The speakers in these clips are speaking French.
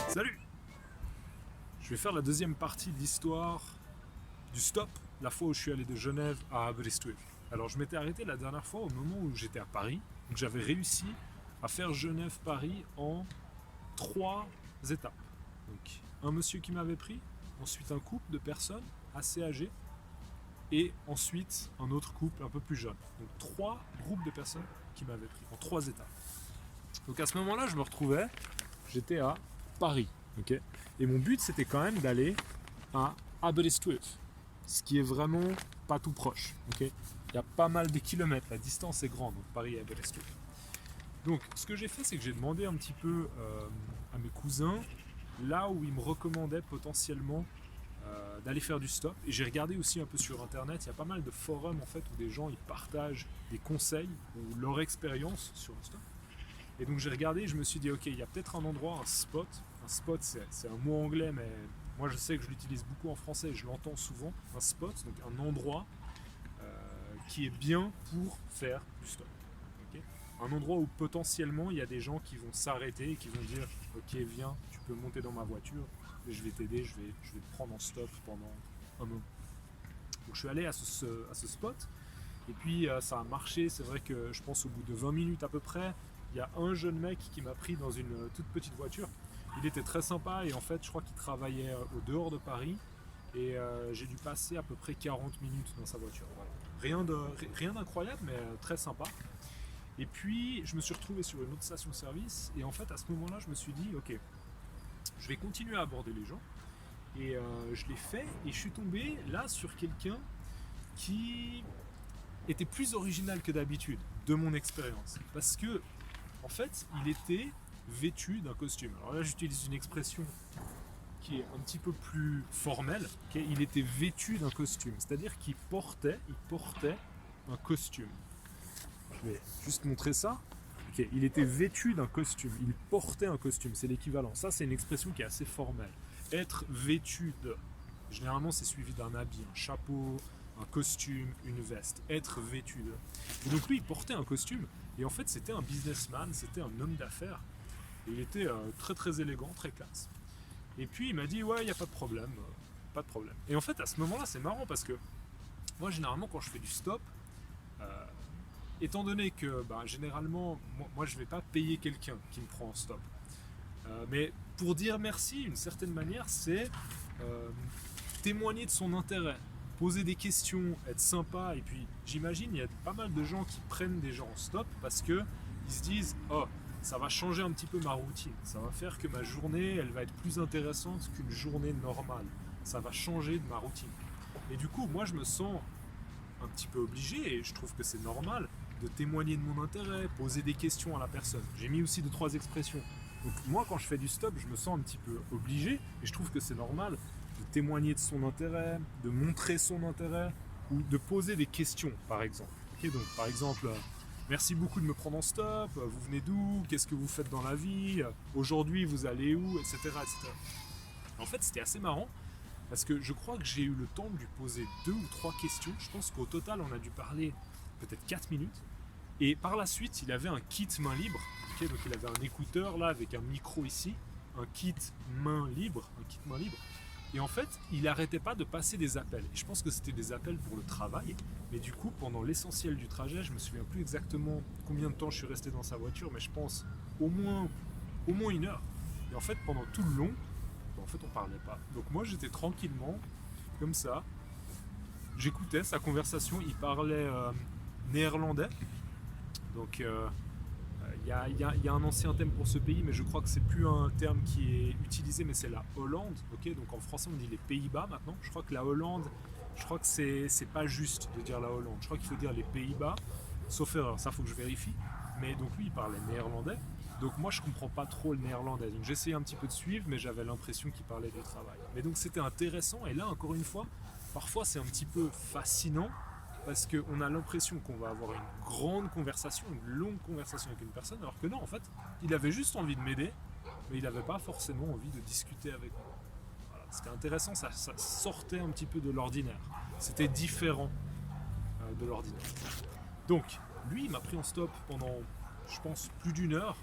Salut! Je vais faire la deuxième partie de l'histoire du stop, la fois où je suis allé de Genève à Aberystwyth. Alors je m'étais arrêté la dernière fois au moment où j'étais à Paris, donc j'avais réussi à faire Genève-Paris en 3 étapes. Donc un monsieur qui m'avait pris, ensuite un couple de personnes assez âgées, et ensuite un autre couple un peu plus jeune. Donc 3 groupes de personnes qui m'avaient pris en 3 étapes. Donc à ce moment-là, je me retrouvais, j'étais à Paris, ok. Et mon but c'était quand même d'aller à Aberystwyth, ce qui est vraiment pas tout proche, ok. Il y a pas mal de kilomètres, la distance est grande, donc Paris et Aberystwyth. Donc ce que j'ai fait, c'est que j'ai demandé un petit peu à mes cousins là où ils me recommandaient potentiellement d'aller faire du stop. Et j'ai regardé aussi un peu sur internet, il y a pas mal de forums en fait où des gens ils partagent des conseils ou leur expérience sur le stop. Et donc j'ai regardé et je me suis dit ok, il y a peut-être un endroit, un spot. Un spot c'est un mot anglais mais moi je sais que je l'utilise beaucoup en français et je l'entends souvent. Un spot, donc un endroit qui est bien pour faire du stop. Okay, un endroit où potentiellement il y a des gens qui vont s'arrêter et qui vont dire ok viens, tu peux monter dans ma voiture et je vais t'aider, je vais te prendre en stop pendant un moment. Donc je suis allé à ce spot et puis ça a marché. C'est vrai que je pense au bout de 20 minutes à peu près, il y a un jeune mec qui m'a pris dans une toute petite voiture. Il était très sympa et en fait je crois qu'il travaillait au dehors de Paris et j'ai dû passer à peu près 40 minutes dans sa voiture. Voilà. Rien d'incroyable mais très sympa. Et puis je me suis retrouvé sur une autre station-service et en fait à ce moment-là je me suis dit ok, je vais continuer à aborder les gens et je l'ai fait et je suis tombé là sur quelqu'un qui était plus original que d'habitude de mon expérience parce que en fait il était vêtu d'un costume. Alors là j'utilise une expression qui est un petit peu plus formelle, okay. Il était vêtu d'un costume, c'est-à-dire qu'il portait un costume. Je vais juste montrer ça. Okay. Il était vêtu d'un costume, il portait un costume, c'est l'équivalent. Ça c'est une expression qui est assez formelle. Être vêtu de, généralement c'est suivi d'un habit, un chapeau, un costume, une veste, être vêtu de. Et donc lui il portait un costume et en fait c'était un businessman, c'était un homme d'affaires. Et il était très très élégant, très classe. Et puis il m'a dit ouais il n'y a pas de problème, pas de problème. Et en fait à ce moment-là c'est marrant parce que moi généralement quand je fais du stop, étant donné que généralement moi je vais pas payer quelqu'un qui me prend en stop. Mais pour dire merci, d'une certaine manière, c'est témoigner de son intérêt, poser des questions, être sympa. Et puis j'imagine il y a pas mal de gens qui prennent des gens en stop parce que ils se disent oh ça va changer un petit peu ma routine, ça va faire que ma journée elle va être plus intéressante qu'une journée normale, ça va changer de ma routine. Et du coup moi je me sens un petit peu obligé et je trouve que c'est normal de témoigner de mon intérêt, poser des questions à la personne. J'ai mis aussi 2-3 expressions. Donc moi quand je fais du stop je me sens un petit peu obligé et je trouve que c'est normal de témoigner de son intérêt, de montrer son intérêt ou de poser des questions par exemple. Okay, donc par exemple merci beaucoup de me prendre en stop, vous venez d'où, qu'est-ce que vous faites dans la vie, aujourd'hui vous allez où, etc. etc. En fait c'était assez marrant parce que je crois que j'ai eu le temps de lui poser 2 ou 3 questions. Je pense qu'au total on a dû parler peut-être 4 minutes. Et par la suite il avait un kit main libre. Okay, donc il avait un écouteur là avec un micro ici, un kit main libre. Et en fait, il n'arrêtait pas de passer des appels. Et je pense que c'était des appels pour le travail. Mais du coup, pendant l'essentiel du trajet, je me souviens plus exactement combien de temps je suis resté dans sa voiture, mais je pense au moins 1 heure. Et en fait, pendant tout le long, en fait, on parlait pas. Donc moi, j'étais tranquillement, comme ça. J'écoutais sa conversation. Il parlait néerlandais. Donc il y a un ancien terme pour ce pays, mais je crois que c'est plus un terme qui est utilisé, mais c'est la Hollande. Okay, donc en français on dit les Pays-Bas maintenant. Je crois que la Hollande, je crois que c'est pas juste de dire la Hollande. Je crois qu'il faut dire les Pays-Bas, sauf erreur, ça faut que je vérifie. Mais donc lui il parlait néerlandais. Donc moi je comprends pas trop le néerlandais. Donc j'essayais un petit peu de suivre, mais j'avais l'impression qu'il parlait du travail. Mais donc c'était intéressant. Et là encore une fois, parfois c'est un petit peu fascinant. Parce qu'on a l'impression qu'on va avoir une grande conversation, une longue conversation avec une personne, alors que non, en fait, il avait juste envie de m'aider, mais il n'avait pas forcément envie de discuter avec moi. Voilà. C'était intéressant, ça sortait un petit peu de l'ordinaire. C'était différent de l'ordinaire. Donc, lui, il m'a pris en stop pendant, je pense, plus d'une heure.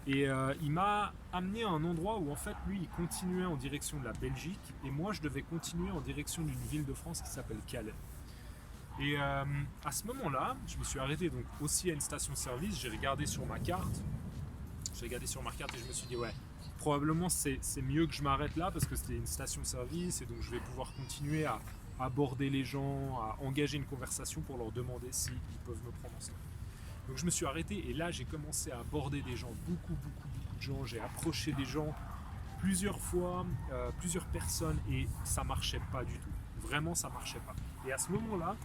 Et il m'a amené à un endroit où en fait lui il continuait en direction de la Belgique et moi je devais continuer en direction d'une ville de France qui s'appelle Calais. Et à ce moment-là, je me suis arrêté donc aussi à une station-service, j'ai regardé sur ma carte, et je me suis dit ouais, probablement c'est mieux que je m'arrête là parce que c'était une station-service et donc je vais pouvoir continuer à aborder les gens, à engager une conversation pour leur demander s'ils peuvent me prendre en stop. Donc je me suis arrêté et là j'ai commencé à aborder des gens, beaucoup de gens, j'ai approché des gens plusieurs fois, plusieurs personnes et ça marchait pas du tout. Vraiment ça marchait pas. Et à ce moment-là,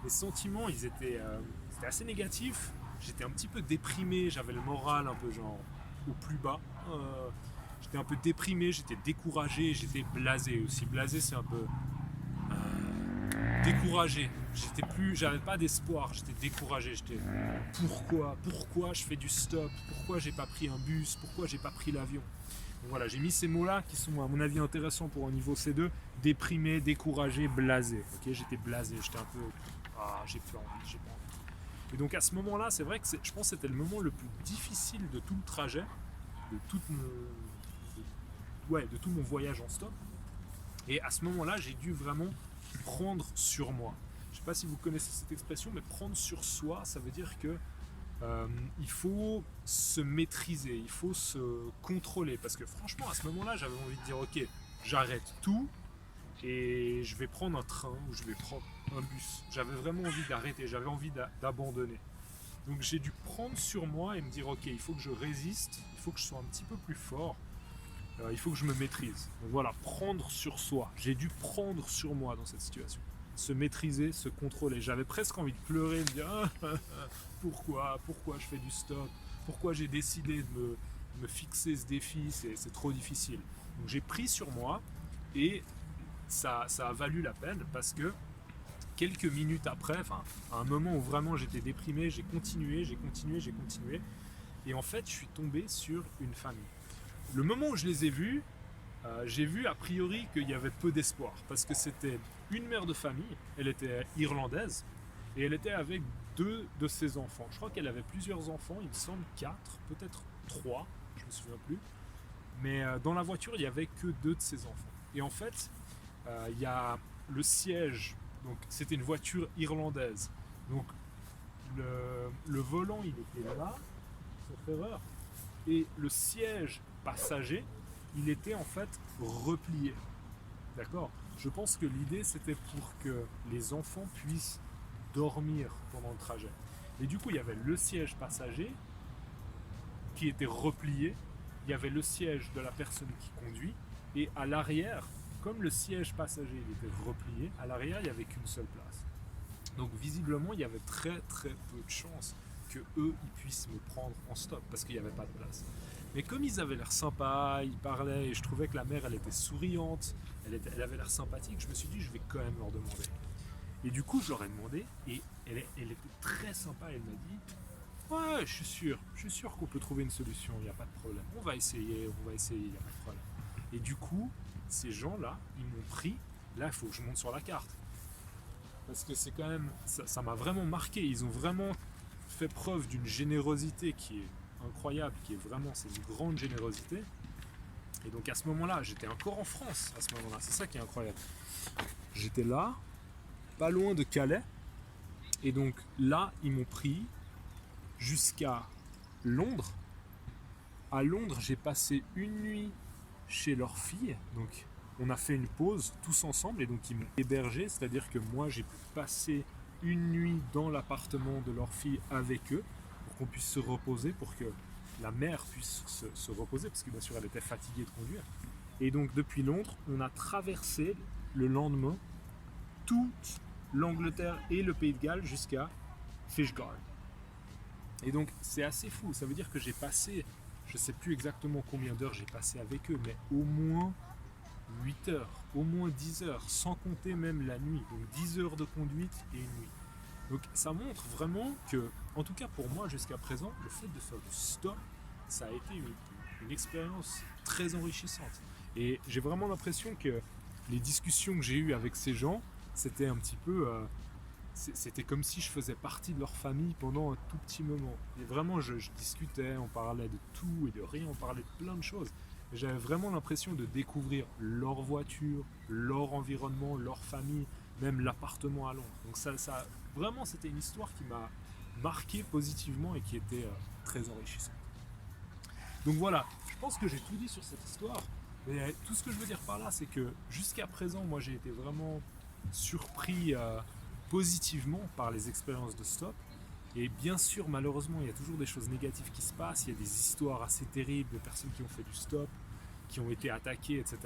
les sentiments ils étaient assez négatifs, j'étais un petit peu déprimé, j'avais le moral un peu genre au plus bas. J'étais un peu déprimé, j'étais découragé, j'étais blasé aussi. Blasé c'est un peu découragé. J'avais pas d'espoir, j'étais découragé. Pourquoi je fais du stop? Pourquoi j'ai pas pris un bus? Pourquoi j'ai pas pris l'avion? Donc voilà, j'ai mis ces mots-là qui sont à mon avis intéressants pour un niveau C2. Déprimé, découragé, blasé. Ok, j'étais blasé, j'étais un peu, j'ai plus envie, j'ai pas envie. Et donc à ce moment-là, c'est vrai que je pense que c'était le moment le plus difficile de tout le trajet, de tout mon voyage en stop. Et à ce moment-là, j'ai dû vraiment prendre sur moi. Je ne sais pas si vous connaissez cette expression, mais prendre sur soi, ça veut dire que il faut se maîtriser, il faut se contrôler. Parce que franchement, à ce moment-là, j'avais envie de dire ok, j'arrête tout et je vais prendre un train ou je vais prendre un bus. J'avais vraiment envie d'arrêter, j'avais envie d'abandonner. Donc j'ai dû prendre sur moi et me dire ok, il faut que je résiste, il faut que je sois un petit peu plus fort. Il faut que je me maîtrise. Donc voilà, prendre sur soi. J'ai dû prendre sur moi dans cette situation. Se maîtriser, se contrôler. J'avais presque envie de pleurer, de dire pourquoi je fais du stop? Pourquoi j'ai décidé de me fixer ce défi? C'est trop difficile. Donc j'ai pris sur moi et ça a valu la peine parce que quelques minutes après, à un moment où vraiment j'étais déprimé, j'ai continué. Et en fait, je suis tombé sur une famille. Le moment où je les ai vus, j'ai vu a priori qu'il y avait peu d'espoir parce que c'était une mère de famille, elle était irlandaise et elle était avec 2 de ses enfants. Je crois qu'elle avait plusieurs enfants, il me semble 4, peut-être 3, je me souviens plus. Mais dans la voiture, il n'y avait que 2 de ses enfants. Et en fait, il y a le siège, donc c'était une voiture irlandaise. Donc le volant, il était là, sauf erreur, et le siège passager, il était en fait replié. D'accord? Je pense que l'idée c'était pour que les enfants puissent dormir pendant le trajet. Et du coup, il y avait le siège passager qui était replié, il y avait le siège de la personne qui conduit, et à l'arrière, comme le siège passager il était replié, à l'arrière il n'y avait qu'une seule place. Donc visiblement, il y avait très peu de chances que eux ils puissent me prendre en stop parce qu'il n'y avait pas de place. Mais comme ils avaient l'air sympas, ils parlaient et je trouvais que la mère elle était souriante, elle avait l'air sympathique, je me suis dit je vais quand même leur demander. Et du coup je leur ai demandé et elle était très sympa, elle m'a dit ouais je suis sûr qu'on peut trouver une solution, il n'y a pas de problème, on va essayer, il n'y a pas de problème. Et du coup ces gens là ils m'ont pris, là il faut que je monte sur la carte. Parce que c'est quand même, ça m'a vraiment marqué, ils ont vraiment fait preuve d'une générosité qui est incroyable, c'est une grande générosité. Et donc à ce moment-là, j'étais encore en France à ce moment-là, c'est ça qui est incroyable. J'étais là, pas loin de Calais, et donc là, ils m'ont pris jusqu'à Londres. À Londres, j'ai passé une nuit chez leur fille, donc on a fait une pause tous ensemble, et donc ils m'ont hébergé, c'est-à-dire que moi j'ai pu passer une nuit dans l'appartement de leur fille avec eux, pour qu'on puisse se reposer, pour que la mère puisse se reposer, parce que bien sûr elle était fatiguée de conduire. Et donc depuis Londres, on a traversé le lendemain toute l'Angleterre et le Pays de Galles jusqu'à Fishguard. Et donc c'est assez fou, ça veut dire que j'ai passé, je ne sais plus exactement combien d'heures j'ai passé avec eux, mais au moins 8 heures, au moins 10 heures, sans compter même la nuit. Donc 10 heures de conduite et une nuit. Donc ça montre vraiment que, en tout cas pour moi jusqu'à présent, le fait de faire du stop, ça a été une expérience très enrichissante. Et j'ai vraiment l'impression que les discussions que j'ai eues avec ces gens, c'était un petit peu... c'était comme si je faisais partie de leur famille pendant un tout petit moment. Et vraiment, je discutais, on parlait de tout et de rien, on parlait de plein de choses. Et j'avais vraiment l'impression de découvrir leur voiture, leur environnement, leur famille, même l'appartement à Londres. Donc vraiment, c'était une histoire qui m'a marqué positivement et qui était très enrichissante. Donc voilà, je pense que j'ai tout dit sur cette histoire. Mais tout ce que je veux dire par là, c'est que jusqu'à présent, moi j'ai été vraiment surpris positivement par les expériences de stop. Et bien sûr, malheureusement, il y a toujours des choses négatives qui se passent. Il y a des histoires assez terribles de personnes qui ont fait du stop, qui ont été attaquées, etc.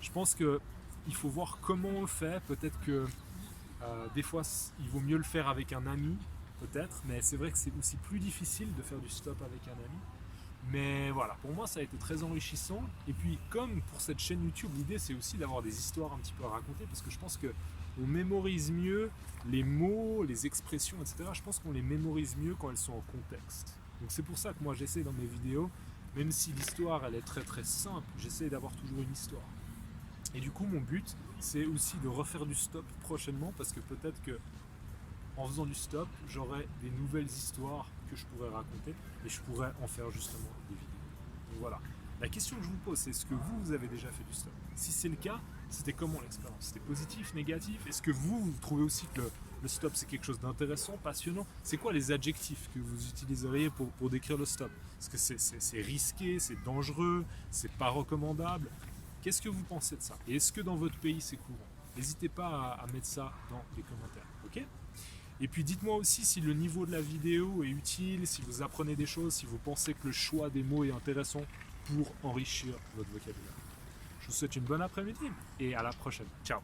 Je pense qu'il faut voir comment on le fait. Peut-être que des fois, il vaut mieux le faire avec un ami, peut-être. Mais c'est vrai que c'est aussi plus difficile de faire du stop avec un ami. Mais voilà, pour moi ça a été très enrichissant. Et puis comme pour cette chaîne YouTube, l'idée c'est aussi d'avoir des histoires un petit peu à raconter, parce que je pense qu'on mémorise mieux les mots, les expressions, etc. Je pense qu'on les mémorise mieux quand elles sont en contexte. Donc c'est pour ça que moi j'essaie dans mes vidéos, même si l'histoire elle est très très simple, j'essaie d'avoir toujours une histoire. Et du coup mon but c'est aussi de refaire du stop prochainement, parce que peut-être que en faisant du stop, j'aurai des nouvelles histoires que je pourrais raconter et je pourrais en faire justement des vidéos. Donc voilà. La question que je vous pose, c'est est-ce que vous avez déjà fait du stop? Si c'est le cas, c'était comment l'expérience? C'était positif, négatif? Est-ce que vous trouvez aussi que le stop c'est quelque chose d'intéressant, passionnant? C'est quoi les adjectifs que vous utiliseriez pour décrire le stop? Est-ce que c'est risqué, c'est dangereux, c'est pas recommandable? Qu'est-ce que vous pensez de ça? Et est-ce que dans votre pays c'est courant? N'hésitez pas à mettre ça dans les commentaires, ok? Et puis dites-moi aussi si le niveau de la vidéo est utile, si vous apprenez des choses, si vous pensez que le choix des mots est intéressant pour enrichir votre vocabulaire. Je vous souhaite une bonne après-midi et à la prochaine. Ciao!